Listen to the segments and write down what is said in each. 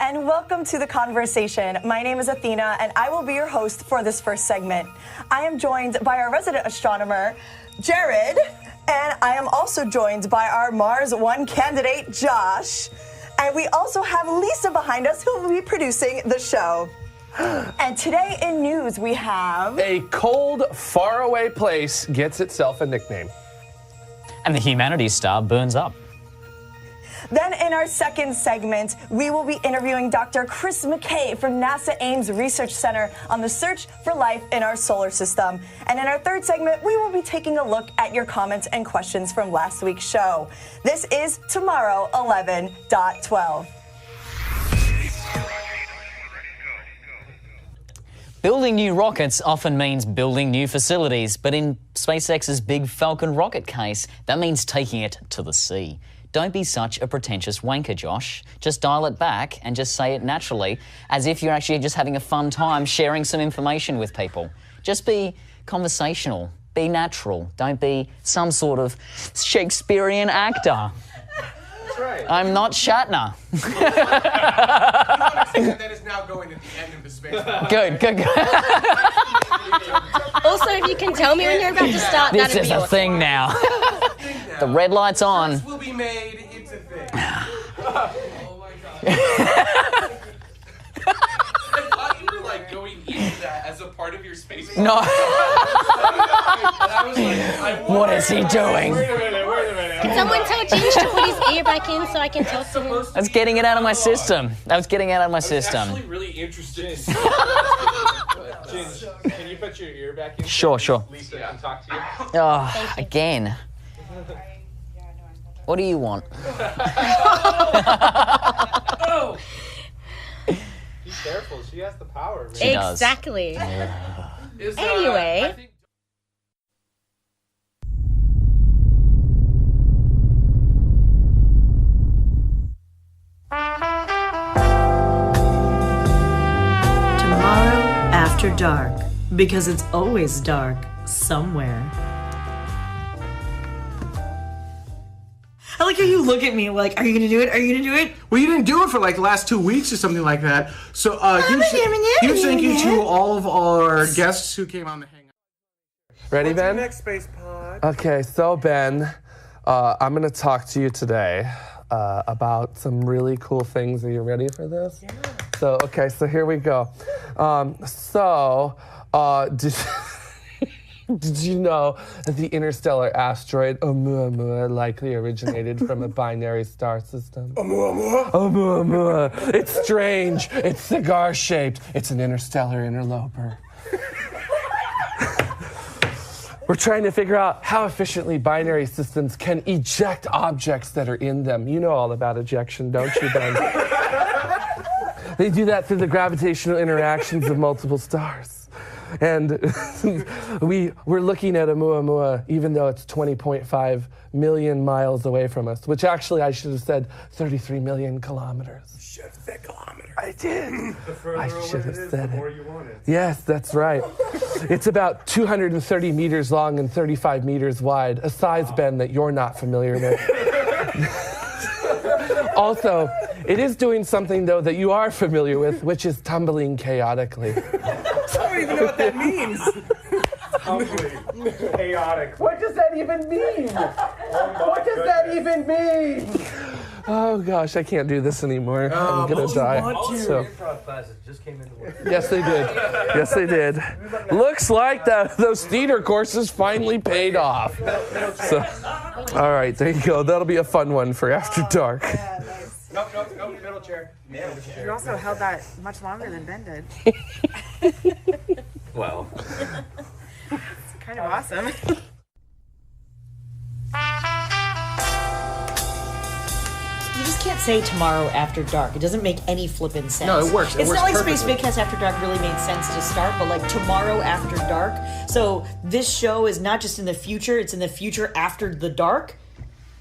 and welcome to The Conversation. My name is Athena, and I will be your host for this first segment. I am joined by our resident astronomer, Jared, and I am also joined by our Mars One candidate, Josh. And we also have Lisa behind us, who will be producing the show. And today in news, we have... A cold, faraway place gets itself a nickname. And the humanities star burns up. Then in our second segment, we will be interviewing Dr. Chris McKay from NASA Ames Research Center on the search for life in our solar system. And in our third segment, we will be taking a look at your comments and questions from last week's show. This is TMRO 11.12. Building new rockets often means building new facilities, but in SpaceX's Big Falcon rocket case, that means taking it to the sea. Don't be such a pretentious wanker, Josh. Just dial it back and just say it naturally, as if you're actually just having a fun time sharing some information with people. Just be conversational, be natural. Don't be some sort of Shakespearean actor. That's right. I'm not Shatner. That is now going at the end of the space. Good. Also, if you can tell me when you're about to start, This that'd is be a awesome. thing now. The red light's on. This will be made. It's a thing. Oh my god. I thought you were like going into that as a part of your space. No. And I was like, What is he doing? Wait a minute. Can someone tell Ginge to put his ear back in so I can talk to him? I was getting it out of my system. Actually really interesting. Ginge, can you put your ear back in? Sure. Lisa can talk to you. Oh, again. What do you want? Oh! Be careful. She has the power. Man. She does. Exactly. Is, Anyway. I think Tomorrow after dark, because it's always dark somewhere. I like how you look at me like, are you gonna do it? Are you gonna do it? Well, you didn't do it for like the last 2 weeks or something like that. So huge thank you to all of our guests who came on the hangout. Ready, Ben? Next space pod. Okay, so Ben, I'm going to talk to you today about some really cool things. Are you ready for this? Yeah. So here we go. Did you know that the interstellar asteroid Oumuamua likely originated from a binary star system? Oumuamua. It's strange. It's cigar-shaped. It's an interstellar interloper. We're trying to figure out how efficiently binary systems can eject objects that are in them. You know all about ejection, don't you, Ben? They do that through the gravitational interactions of multiple stars. And we're looking at Oumuamua, even though it's 20.5 million miles away from us, which actually I should have said 33 million kilometers. You should have said kilometers. I did. The further I away should it have is, said the it. more you want it. Yes, that's right. It's about 230 meters long and 35 meters wide, a size, Ben, that you're not familiar with. Also, it is doing something, though, that you are familiar with, which is tumbling chaotically. I don't even know what that means. Humbly. Chaotic. What does that even mean? What does that even mean? Oh gosh, I can't do this anymore. I'm gonna die. So, improv classes just came into work. yes, they did. Yes, they did. Looks like those theater courses finally paid off. So, all right, there you go. That'll be a fun one for after dark. Yeah, nice. Nope, middle chair. You also held that much longer than Ben did. Well, It's kind of awesome. You just can't say tomorrow after dark. It doesn't make any flippin' sense. No, it works. It It's works not like perfectly. Space Bigcast After Dark really made sense to start, but like tomorrow after dark. So this show is not just in the future, it's in the future after the dark.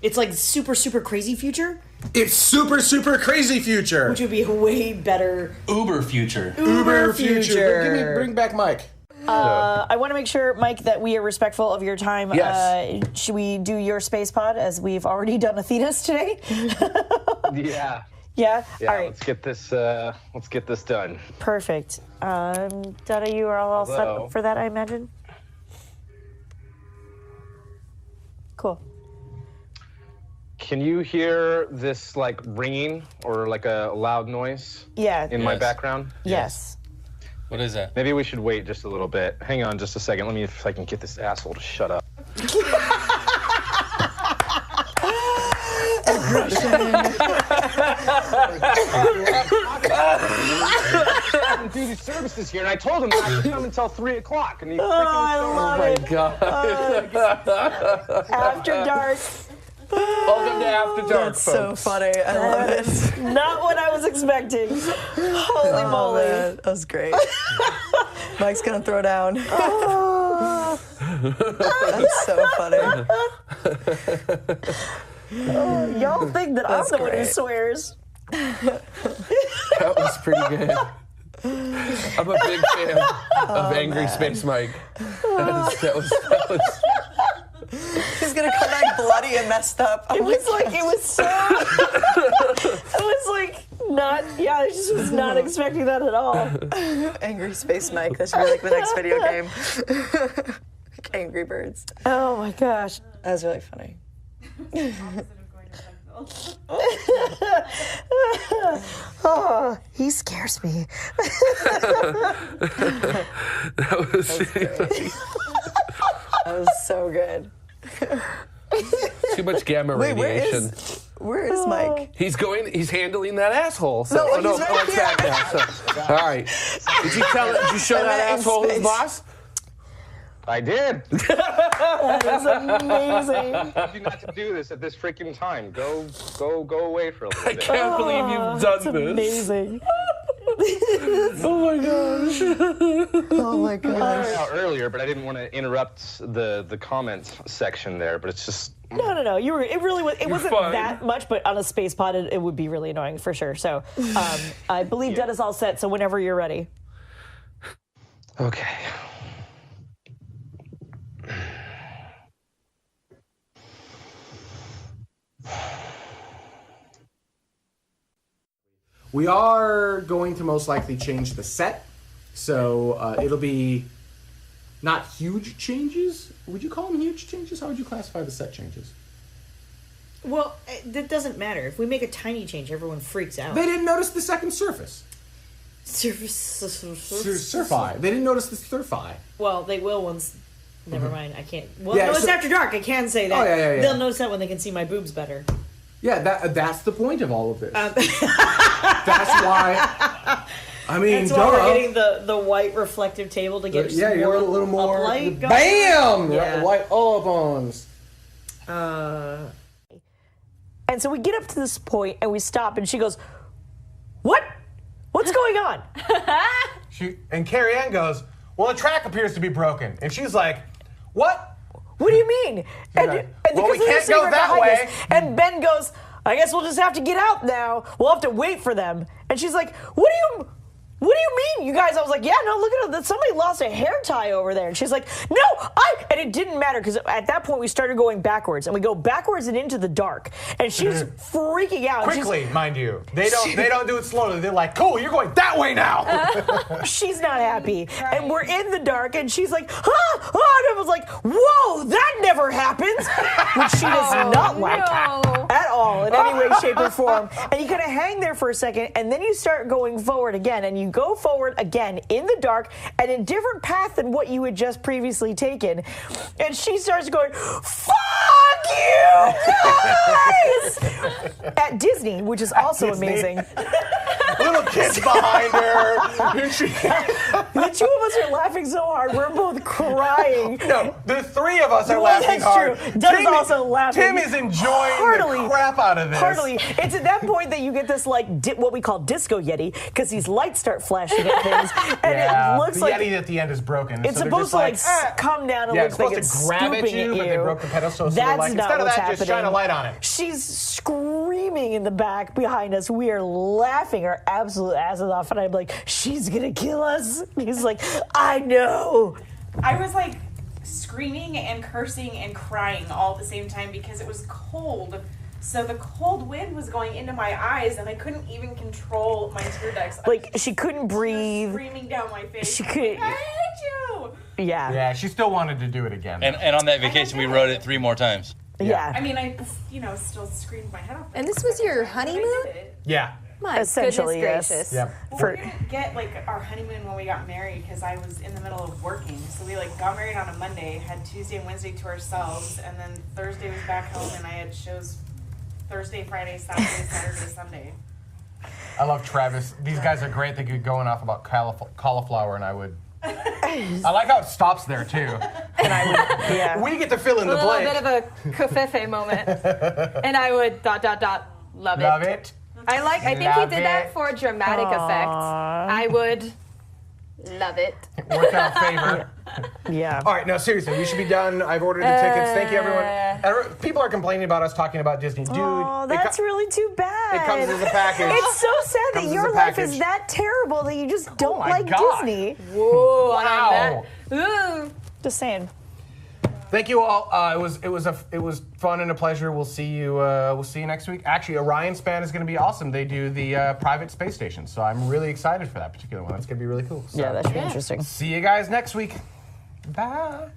It's like super, super crazy future, It's super, super crazy future. which would be a way better Uber future. Uber future. Bring back Mike. I want to make sure, Mike, that we are respectful of your time. Yes. Should we do your space pod as we've already done Athena's today? Yeah. Yeah? Yeah, All right. let's get this done. Perfect. Donna, you are all set up for that, I imagine? Cool. Can you hear this like ringing or like a loud noise? Yeah. In my background? Yes. What is that? Maybe we should wait just a little bit. Hang on just a second. Let me if I can get this asshole to shut up. Duty services here, and I told him that I could come until 3 o'clock, and he freaking God. After dark. Welcome to After Dark, That's so funny. I love it. Not what I was expecting. Holy moly. Man, that was great. Mike's gonna throw down. That's so funny. Y'all think that I'm the one who great. swears. That was pretty good. I'm a big fan of Angry Space Mike. That was He's gonna come back bloody and messed up. It was so. It was like not. Yeah, I just was not expecting that at all. Angry Space Mike. That should be like the next video game. Angry Birds. Oh my gosh. That was really funny. Oh, he scares me. that was That was so good. too much gamma Wait, radiation. where is Mike? He's handling that asshole. So, No, he's right it's that here. now. So, all right. Did you show that in asshole his space. boss? I did. That is amazing. I told you not to do this at this freaking time. Go away for a little I bit. can't believe you've done It's this. amazing. Oh my gosh. Oh my gosh. Out earlier, but I didn't want to interrupt the comments section there. But it's just No. It really was. It wasn't fine. that much, but on a space pod, it would be really annoying for sure. So, I believe Dead is all set. So whenever you're ready. okay. We are going to most likely change the set, so it'll be not huge changes. Would you call them huge changes? How would you classify the set changes? Well, that doesn't matter. If we make a tiny change, everyone freaks out. They didn't notice the second surface. SwRI. They didn't notice the SwRI. Well, they will once. Never mind. I can't. Well, Yeah, no, it's so- after dark. I can say that. Oh, yeah. They'll notice that when they can see my boobs better. Yeah, that's the point of all of this. That's why. I mean, That's why we're getting the white reflective table to get yeah, you're a little more. uplight going. Bam! Yeah. White all up ons. And so we get up to this point and we stop, and she goes, "What? What's going on?" And Carrie Ann goes, "Well, the track appears to be broken." And she's like, "What?" What do you mean? And, like, and "Well, we because they're can't go sitting that behind way." us. And Ben goes, "I guess we'll just have to get out now. We'll have to wait for them." And she's like, What do you mean, you guys?" I was like, "Yeah, no, look at it. Somebody lost a hair tie over there." And she's like, "No, and it didn't matter because at that point we started going backwards, and we go backwards and into the dark. And she's freaking out. And Quickly, mind you. They don't do it slowly. They're like, "Cool, you're going that way now." She's not happy. And we're in the dark, and she's like, "Ah!" And I was like, "Whoa, that never happens." Which she does not like at all in any way, shape, or form. And you kind of hang there for a second, and then you start going forward again, and you go forward again in the dark and in different path than what you had just previously taken. And she starts going, "Fuck you guys!" At Disney, which is also amazing. Little kids behind her. And she- The two of us are laughing so hard, we're both crying. No, the three of us are Well, laughing that's hard. true. Doug is also laughing. Tim is enjoying Heartily. the crap out of this. Heartily. It's at that point that you get this, like, what we call disco Yeti, because these lights start flashing at things, and it looks the like Yeti at the end is broken. it's so they're supposed just to like come down and yeah, look it's like supposed it's to grab at scooping you, at but they broke the pedestal, so That's they're like, not instead of what's that, happening. just shine a light on it. She's screaming in the back behind us. We are laughing our absolute asses off, and I'm like, "She's gonna kill us." He's like, "I know." I was like screaming and cursing and crying all at the same time because it was cold So the cold wind was going into my eyes, and I couldn't even control my tear ducts. Like, she couldn't breathe. Streaming down my face. She could. I hate you. Yeah. Yeah, she still wanted to do it again. And on that vacation, we wrote it 3 more times. Yeah. I mean, I still screamed my head off. And this was your honeymoon? Yeah. My Essentially, goodness yes. gracious. Yeah. Well, we didn't get our honeymoon when we got married because I was in the middle of working. So we got married on a Monday, had Tuesday and Wednesday to ourselves, and then Thursday was back home, and I had shows Thursday, Friday, Saturday, Sunday. I love Travis. These guys are great. They get going off about cauliflower, and I would. I like how it stops there too. And I would, yeah. We get to fill in the A little blank. bit of a kafefe moment. And I would ... love it. Love it. I think he Love did that it. for dramatic effect. I would love it. Worked out favor. Yeah. All right, no, seriously, we should be done. I've ordered the tickets. Thank you, everyone. People are complaining about us talking about Disney. Dude, Oh, that's really too bad. it comes as a package. It's so sad Comes that as your a life package. is that terrible that you just don't my like God. Disney. Whoa, Wow. Ooh. Just saying. Thank you all. It was fun and a pleasure. We'll see you next week. Actually, Orion Span is going to be awesome. They do the private space station, so I'm really excited for that particular one. That's going to be really cool. So, Yeah, that should be interesting. see you guys next week. Bye.